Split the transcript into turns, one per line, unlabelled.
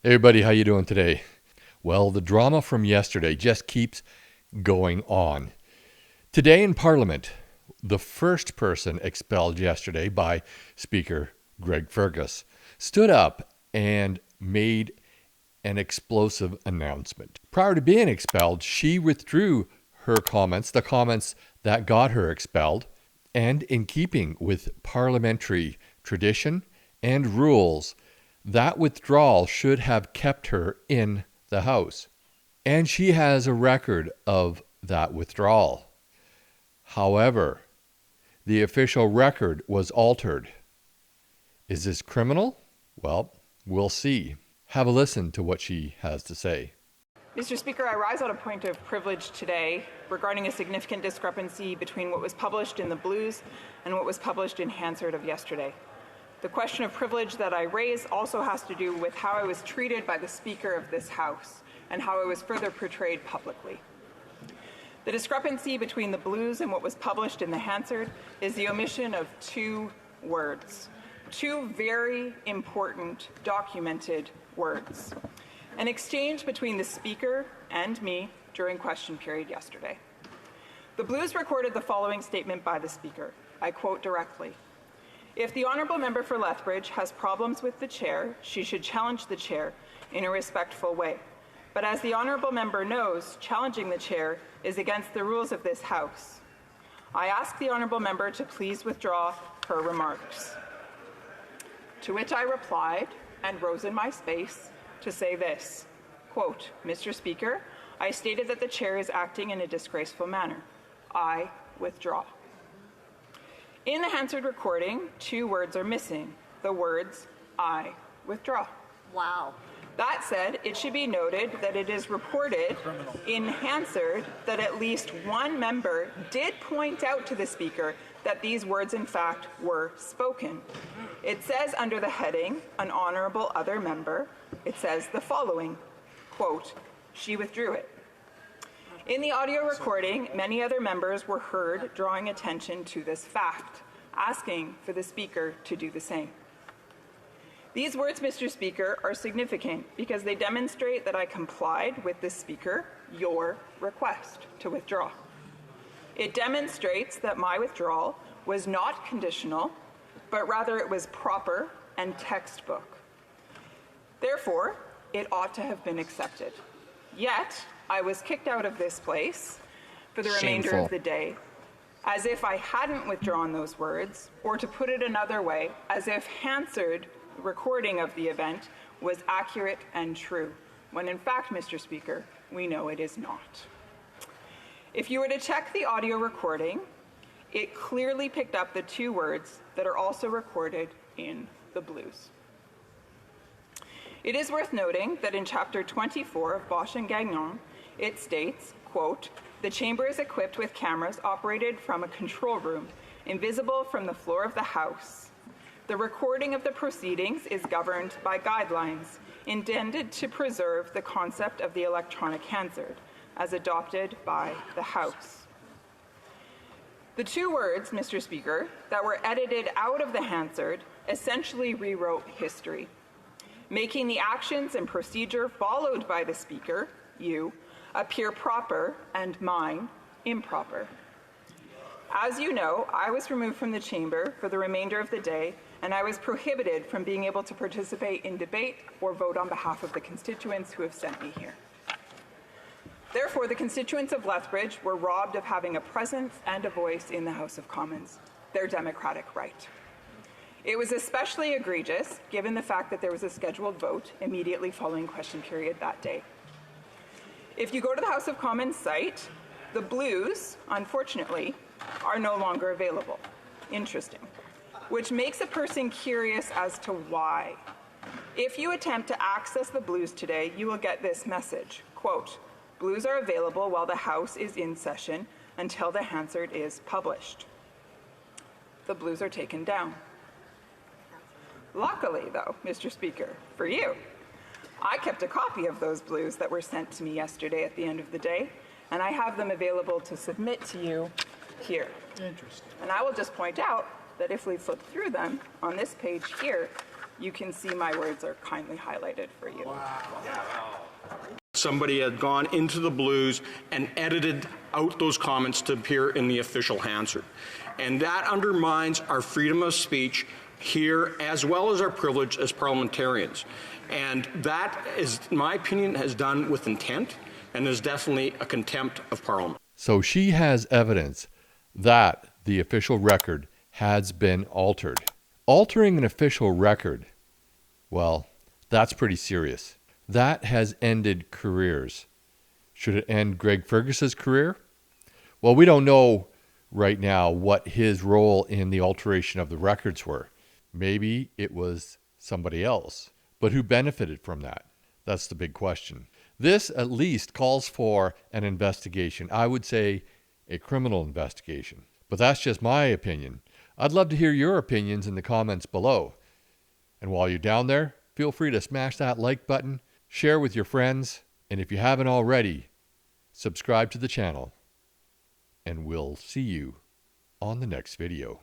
Hey everybody, how you doing today? Well, the drama from yesterday just keeps going on. Today in Parliament, the first person expelled yesterday by Speaker Greg Fergus stood up and made an explosive announcement. Prior to being expelled, she withdrew her comments, the comments that got her expelled, and in keeping with parliamentary tradition and rules, that withdrawal should have kept her in the House. And she has a record of that withdrawal. However, the official record was altered. Is this criminal? Well, we'll see. Have a listen to what she has to say.
Mr. Speaker, I rise on a point of privilege today regarding a significant discrepancy between what was published in the Blues and what was published in Hansard of yesterday. The question of privilege that I raise also has to do with how I was treated by the Speaker of this House and how I was further portrayed publicly. The discrepancy between the Blues and what was published in the Hansard is the omission of two words, two very important documented words, an exchange between the Speaker and me during question period yesterday. The Blues recorded the following statement by the Speaker. I quote directly. If the Honourable Member for Lethbridge has problems with the Chair, she should challenge the Chair in a respectful way. But as the Honourable Member knows, challenging the Chair is against the rules of this House. I ask the Honourable Member to please withdraw her remarks. To which I replied, and rose in my space, to say this, quote, Mr. Speaker, I stated that the Chair is acting in a disgraceful manner. I withdraw. In the Hansard recording, two words are missing. The words, I withdraw.
Wow.
That said, it should be noted that it is reported in Hansard that at least one member did point out to the Speaker that these words, in fact, were spoken. It says under the heading, an honourable other member, it says the following, quote, she withdrew it. In the audio recording, many other members were heard drawing attention to this fact, asking for the Speaker to do the same. These words, Mr. Speaker, are significant because they demonstrate that I complied with the Speaker, your request to withdraw. It demonstrates that my withdrawal was not conditional, but rather it was proper and textbook. Therefore, it ought to have been accepted. Yet, I was kicked out of this place for the remainder of the day, as if I hadn't withdrawn those words, or to put it another way, as if Hansard recording of the event was accurate and true, when in fact, Mr. Speaker, we know it is not. If you were to check the audio recording, it clearly picked up the two words that are also recorded in the Blues. It is worth noting that in Chapter 24 of Bosch and Gagnon, it states, quote, the chamber is equipped with cameras operated from a control room, invisible from the floor of the House. The recording of the proceedings is governed by guidelines intended to preserve the concept of the electronic Hansard, as adopted by the House. The two words, Mr. Speaker, that were edited out of the Hansard essentially rewrote history, making the actions and procedure followed by the Speaker, you, appear proper and mine improper. As you know, I was removed from the chamber for the remainder of the day, and I was prohibited from being able to participate in debate or vote on behalf of the constituents who have sent me here. Therefore, the constituents of Lethbridge were robbed of having a presence and a voice in the House of Commons, their democratic right. It was especially egregious given the fact that there was a scheduled vote immediately following question period that day. If you go to the House of Commons site, the Blues, unfortunately, are no longer available. Interesting. Which makes a person curious as to why. If you attempt to access the Blues today, you will get this message, quote, Blues are available while the House is in session until the Hansard is published. The Blues are taken down. Luckily, though, Mr. Speaker, for you, I kept a copy of those Blues that were sent to me yesterday at the end of the day, and I have them available to submit to you here.
Interesting.
And I will just point out that if we flip through them on this page here, You can see my words are kindly highlighted for you.
Somebody had gone into the Blues and edited out those comments to appear in the official Hansard. And that undermines our freedom of speech here, as well as our privilege as parliamentarians. And that is, in my opinion, has done with intent and is definitely a contempt of Parliament.
So she has evidence that the official record has been altered. Altering an official record, well, that's pretty serious. That has ended careers. Should it end Greg Fergus's career? Well, we don't know right now what his role in the alteration of the records were. Maybe it was somebody else. But who benefited from that? That's the big question. This at least calls for an investigation. I would say a criminal investigation. But that's just my opinion. I'd love to hear your opinions in the comments below. And while you're down there, feel free to smash that like button, share with your friends, and if you haven't already, subscribe to the channel. And we'll see you on the next video.